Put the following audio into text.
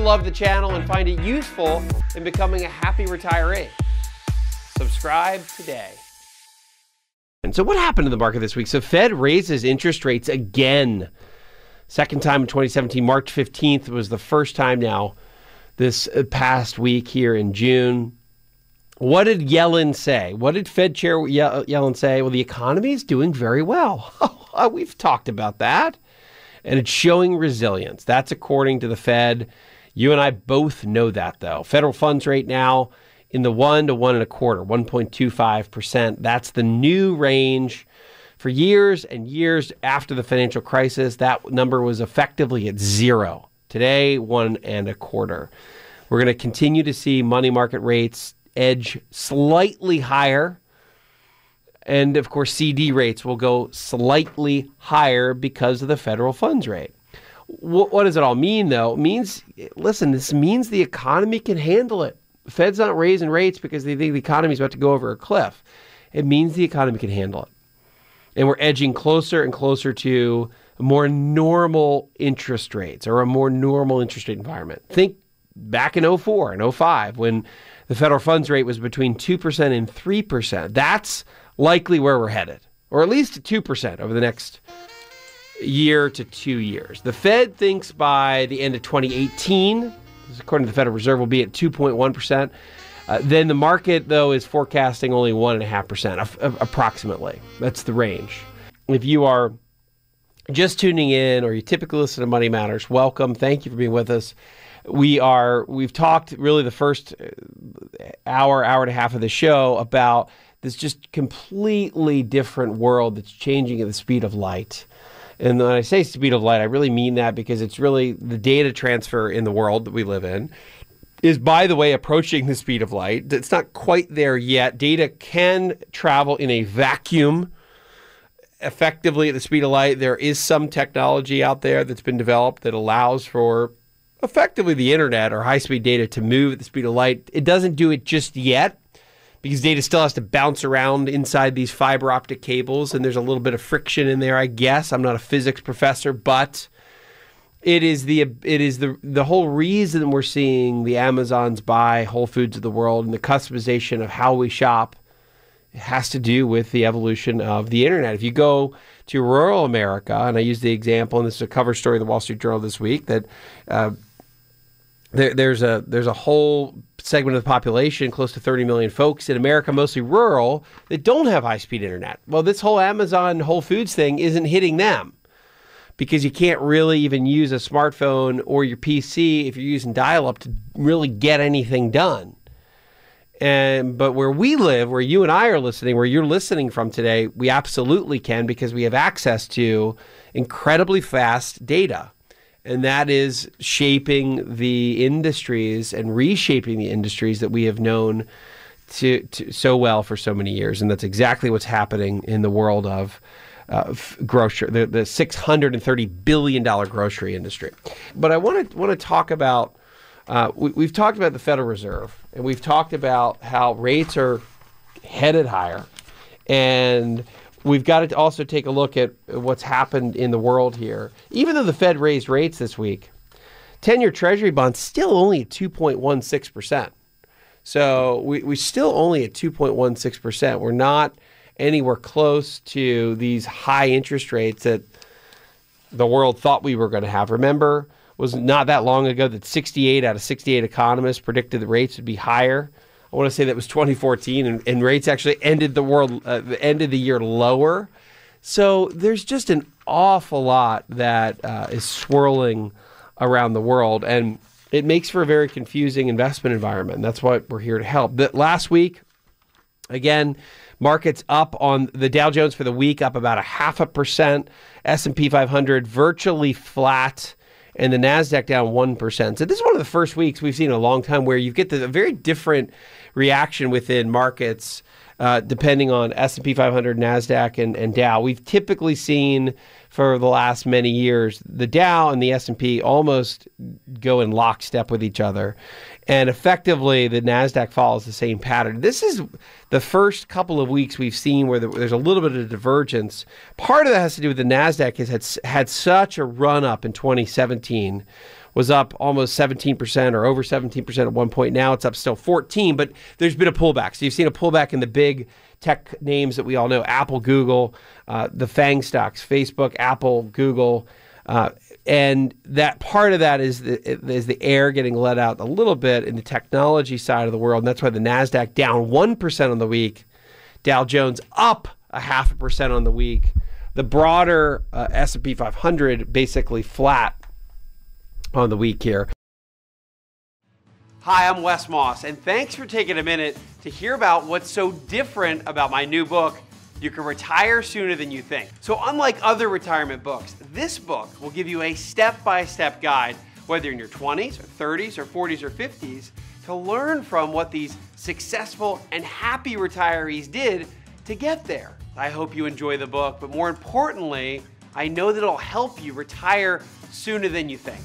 love the channel and find it useful in becoming a happy retiree. Subscribe today. And so what happened to the market this week? So Fed raises interest rates again. Second time in 2017, March 15th was the first time now this past week here in June. What did Yellen say? What did Fed Chair Yellen say? Well, the economy is doing very well. We've talked about that. And it's showing resilience. That's according to the Fed. You and I both know that, though. Federal funds rate now in the 1 to 1.25, 1.25%. That's the new range. For years and years after the financial crisis, that number was effectively at 0. Today, 1.25. We're going to continue to see money market rates edge slightly higher. And of course, CD rates will go slightly higher because of the federal funds rate. What does it all mean, though? It means, listen, this means the economy can handle it. The Fed's not raising rates because they think the economy is about to go over a cliff. It means the economy can handle it. And we're edging closer and closer to more normal interest rates or a more normal interest rate environment. Think back in 2004 and 2005 when the federal funds rate was between 2% and 3%. That's likely where we're headed, or at least 2% over the next year to 2 years. The Fed thinks by the end of 2018, according to the Federal Reserve, will be at 2.1%. Then the market, though, is forecasting only 1.5%, approximately. That's the range. If you are just tuning in or you typically listen to Money Matters, welcome. Thank you for being with us. We've talked really the first hour and a half of the show about this just completely different world that's changing at the speed of light. And when I say speed of light, I really mean that because it's really the data transfer in the world that we live in is, by the way, approaching the speed of light. It's not quite there yet. Data can travel in a vacuum effectively at the speed of light. There is some technology out there that's been developed that allows for effectively the internet or high-speed data to move at the speed of light. It doesn't do it just yet because data still has to bounce around inside these fiber optic cables, and there's a little bit of friction in there, I guess. I'm not a physics professor, but it is the whole reason we're seeing the Amazons buy Whole Foods of the world and the customization of how we shop. It has to do with the evolution of the internet. If you go to rural America, and I use the example, and this is a cover story in the Wall Street Journal this week, that there's a whole segment of the population, close to 30 million folks in America, mostly rural, that don't have high-speed internet. Well, this whole Amazon Whole Foods thing isn't hitting them because you can't really even use a smartphone or your PC if you're using dial-up to really get anything done. But where we live, where you and I are listening, where you're listening from today, we absolutely can because we have access to incredibly fast data. And that is shaping the industries and reshaping the industries that we have known to so well for so many years. And that's exactly what's happening in the world of grocery, the $630 billion grocery industry. But I want to talk about, we've talked about the Federal Reserve, and we've talked about how rates are headed higher. And we've got to also take a look at what's happened in the world here. Even though the Fed raised rates this week, 10-year Treasury bonds still only at 2.16%. So we're still only at 2.16%. We're not anywhere close to these high interest rates that the world thought we were going to have. Remember, it was not that long ago that 68 out of 68 economists predicted the rates would be higher. I want to say that was 2014, and rates actually ended the year lower. So there's just an awful lot that is swirling around the world, and it makes for a very confusing investment environment. And that's what we're here to help. Last week, again, markets up on the Dow Jones for the week, up about 0.5%. S&P 500 virtually flat, and the NASDAQ down 1%. So this is one of the first weeks we've seen in a long time where you get a very different reaction within markets depending on S&P 500, NASDAQ, and Dow. We've typically seen for the last many years the Dow and the S&P almost go in lockstep with each other. And effectively, the NASDAQ follows the same pattern. This is the first couple of weeks we've seen where there's a little bit of divergence. Part of that has to do with the NASDAQ has had such a run-up in 2017 was up almost 17% or over 17% at one point. Now it's up still 14, but there's been a pullback. So you've seen a pullback in the big tech names that we all know, Apple, Google, the FANG stocks, Facebook, Apple, Google. And that part of that is the air getting let out a little bit in the technology side of the world. And that's why the NASDAQ down 1% on the week, Dow Jones up 0.5% on the week. The broader S&P 500 basically flat on the week here. Hi, I'm Wes Moss, and thanks for taking a minute to hear about what's so different about my new book, You Can Retire Sooner Than You Think. So unlike other retirement books, this book will give you a step-by-step guide, whether you're in your 20s or 30s or 40s or 50s, to learn from what these successful and happy retirees did to get there. I hope you enjoy the book, but more importantly, I know that it'll help you retire sooner than you think.